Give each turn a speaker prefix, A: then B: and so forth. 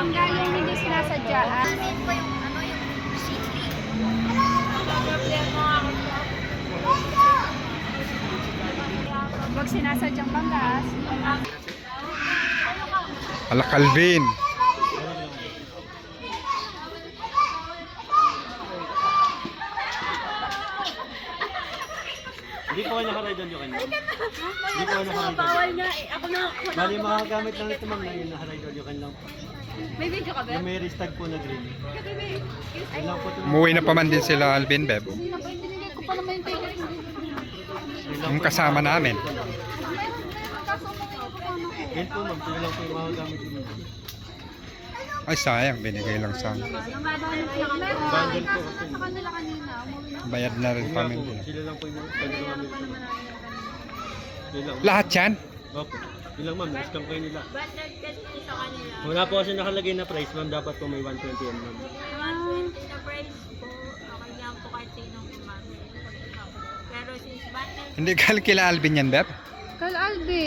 A: mangga yung hindi sinasadya.
B: po yung ano yung sili.
A: Huwag sinasadyang manggas.
C: Ala Calvin.
D: Hindi po kayo naka-ride on yokan lang. Hindi po kayo naka-ride on.
B: Bawal nga eh. Ako na.
D: Bali, makagamit lang ito ma'am na yung naka-ride on yokan lang po.
B: May video ka ba?
D: Yung may restag po na green. Yun lang po ito.
C: Umuwi na pa man din sila Alvin, Beb.
A: Binigay ko pa naman yung ticket.
C: Yung kasama namin.
D: Yan po ma'am, sila lang po yung makagamit yun.
C: Ay sayang, binigay lang sa amin.
D: Bundle po kasi.
A: Sa kanila kanina. Umuwi na.
C: Bayad na rin
D: Yun lang
C: kami.
D: po, sila lang po yung pag-gamit. Yun lang.
C: Lahat yan?
D: Opo. Yun lang ma'am, discount kayo nila.
B: Bandad kasi sa kanila.
D: Wala po kasi nakalagay na price ma'am, dapat po may 120 yan ma'am.
B: 120 na price po. Okay lang po kahit sinong umami. Pero since bandad
C: Hindi galing kila Alvin yan, Beb?
A: Kal Alvin.